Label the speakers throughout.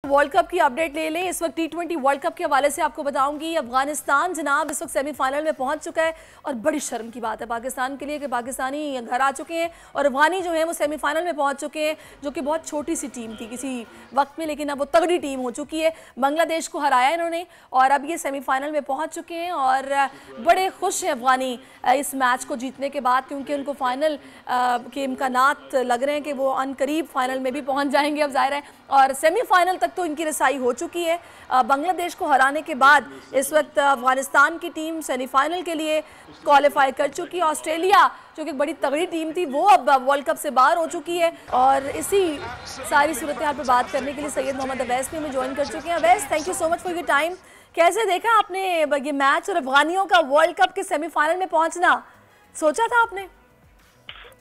Speaker 1: World cup की update ले लें। इस वक्त टी20 वर्ल्ड कप के हवाले से आपको बताऊंगी अफगानिस्तान जनाब इस वक्त सेमीफाइनल में पहुंच चुका है और बड़ी शर्म की बात है पाकिस्तान के लिए कि पाकिस्तानी घर आ चुके हैं और अफगानी जो है वो सेमीफाइनल में पहुंच चुके हैं, जो कि बहुत छोटी सी टीम थी किसी वक्त में, लेकिन अब वो तगड़ी टीम हो चुकी है। बांग्लादेश को हराया इन्होंने और अब ये सेमीफाइनल में पहुँच चुके हैं और बड़े खुश हैं अफगानी इस मैच को जीतने के बाद, क्योंकि उनको फाइनल के इम्कानात लग रहे हैं कि वो अनकरीब फाइनल में भी पहुँच जाएंगे अब ज़ाहिर है, और सेमीफाइनल तक तो इनकी रसाई हो चुकी है। बांग्लादेश को हराने के बाद इस वक्त अफगानिस्तान की टीम सेमीफाइनल के लिए क्वालिफाई कर चुकी है। ऑस्ट्रेलिया जो कि बड़ी तगड़ी टीम थी वो अब वर्ल्ड कप से बाहर हो चुकी है और इसी सारी सूरत हाल पर बात करने के लिए सैयद मोहम्मद अवैस भी हमें ज्वाइन कर चुके हैं। Awais, thank you so much for your time. कैसे देखा आपने ये मैच और अफगानियों का वर्ल्ड कप के सेमीफाइनल में पहुंचना, सोचा था आपने?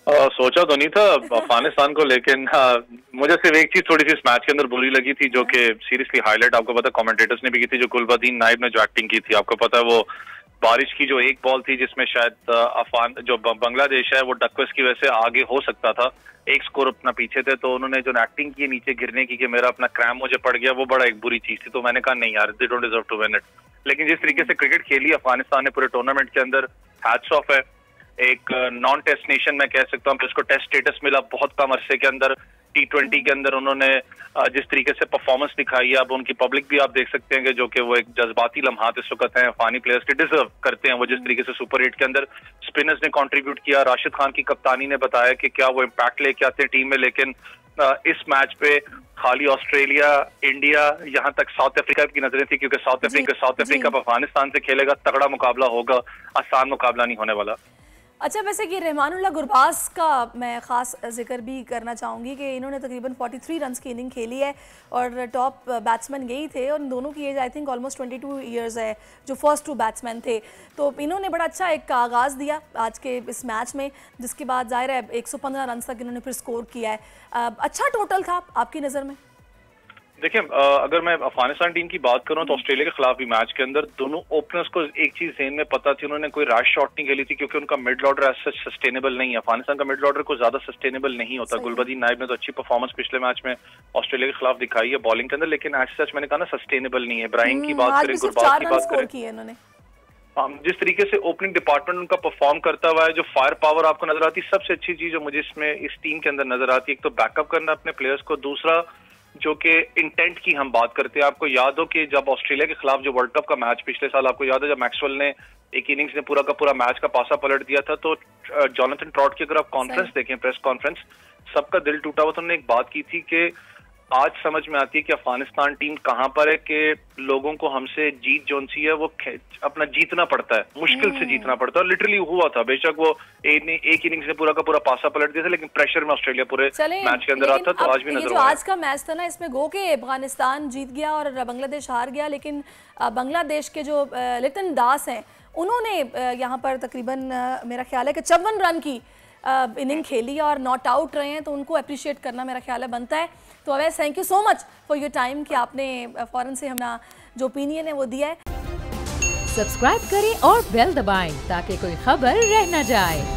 Speaker 2: सोचा तो नहीं था अफगानिस्तान को, लेकिन मुझे सिर्फ एक चीज थोड़ी सी इस मैच के अंदर बुरी लगी थी, जो कि सीरियसली हाईलाइट आपको पता है कमेंटेटर्स ने भी की थी, जो गुलबदीन नाइब ने जो एक्टिंग की थी। आपको पता है वो बारिश की जो एक बॉल थी जिसमें शायद जो बांग्लादेश है वो डकवर्स की वजह से आगे हो सकता था, एक स्कोर अपना पीछे थे, तो उन्होंने जो एक्टिंग की नीचे गिरने की कि मेरा अपना क्रैम मुझे पड़ गया, वो बड़ा एक बुरी चीज थी। तो मैंने कहा नहीं यार, they don't deserve to win it. लेकिन जिस तरीके से क्रिकेट खेली अफगानिस्तान ने पूरे टूर्नामेंट के अंदर, हैट्स ऑफ है। एक नॉन टेस्ट नेशन मैं कह सकता हूँ, उसको टेस्ट स्टेटस मिला बहुत कम अरसे के अंदर। टी20 के अंदर उन्होंने जिस तरीके से परफॉर्मेंस दिखाई है, अब उनकी पब्लिक भी आप देख सकते हैं कि जो कि वो एक जज्बाती लम्हात इस वक्त हैं, अफगानी प्लेयर्स के डिजर्व करते हैं वो जिस तरीके से सुपर 8 के अंदर स्पिनर्स ने कंट्रीब्यूट किया। राशिद खान की कप्तानी ने बताया कि क्या वो इम्पैक्ट लेके आते हैं टीम में, लेकिन इस मैच पे खाली ऑस्ट्रेलिया, इंडिया, यहाँ तक साउथ अफ्रीका की नजरें थी, क्योंकि साउथ अफ्रीका अफगानिस्तान से खेलेगा, तगड़ा मुकाबला होगा, आसान मुकाबला नहीं होने वाला।
Speaker 1: अच्छा, वैसे कि रहमानुल्लाह गुरबाज का मैं ख़ास जिक्र भी करना चाहूँगी कि इन्होंने तकरीबन 43 रन्स की इनिंग खेली है और टॉप बैट्समैन यही थे और इन दोनों की age I think almost 22 years है, जो फर्स्ट 2 बैट्समैन थे। तो इन्होंने बड़ा अच्छा एक आगाज़ दिया आज के इस मैच में, जिसके बाद ज़ाहिर है 115 रन तक इन्होंने फिर स्कोर किया है। अच्छा टोटल था आपकी नज़र में?
Speaker 2: देखिए, अगर मैं अफगानिस्तान टीम की बात करूं तो ऑस्ट्रेलिया के खिलाफ भी मैच के अंदर दोनों ओपनर्स को एक चीज ज़हन में पता थी, उन्होंने कोई रैश शॉट नहीं खेली थी, क्योंकि उनका मिड ऑर्डर ऐसा सस्टेनेबल नहीं है। अफगानिस्तान का मिड ऑर्डर को ज्यादा सस्टेनेबल नहीं होता। गुलबदीन नाइब ने तो अच्छी परफॉर्मेंस पिछले मैच में ऑस्ट्रेलिया के खिलाफ दिखाई है बॉलिंग के अंदर, लेकिन ऐसे सच मैंने कहा ना सस्टेनेबल नहीं है। ब्राइन की बात करें, गुरबाज की बात करें, जिस तरीके से ओपनिंग डिपार्टमेंट उनका परफॉर्म करता हुआ है, जो फायर पावर आपको नजर आती है, सबसे अच्छी चीज जो मुझे इसमें इस टीम के अंदर नजर आती है, एक तो बैकअप करना अपने प्लेयर्स को, दूसरा जो कि इंटेंट की हम बात करते हैं। आपको याद हो कि जब ऑस्ट्रेलिया के खिलाफ जो वर्ल्ड कप का मैच पिछले साल, आपको याद है जब मैक्सवेल ने एक इनिंग्स ने पूरा का पूरा मैच का पासा पलट दिया था, तो जोनाथन ट्रॉट की अगर आप कॉन्फ्रेंस देखें, प्रेस कॉन्फ्रेंस, सबका दिल टूटा हुआ था। उन्होंने एक बात की थी कि आज समझ में आती है कि अफगानिस्तान टीम कहां पर है, कि लोगों को हमसे जीत जो सी है वो अपना जीतना पड़ता है, मुश्किल से जीतना पड़ता है। लिटरली हुआ था, बेशक वो एक इनिंग्स ने पूरा का पूरा पासा पलट दिया था, लेकिन प्रेशर में ऑस्ट्रेलिया पूरे मैच के अंदर आता, तो आज भी नजर
Speaker 1: आज का मैच था ना, इसमें गो के अफगानिस्तान जीत गया और बांग्लादेश हार गया, लेकिन बांग्लादेश के जो लिटन दास हैं उन्होंने यहाँ पर तकरीबन मेरा ख्याल है कि 54 रन की इनिंग खेली और नॉट आउट रहे हैं, तो उनको अप्रिशिएट करना मेरा ख्याल है बनता है। तो Awais, thank you so much for your time कि आपने फ़ौरन से हमारा जो ओपिनियन है वो दिया है।
Speaker 3: सब्सक्राइब करें और बेल दबाएं ताकि कोई खबर रह न जाए।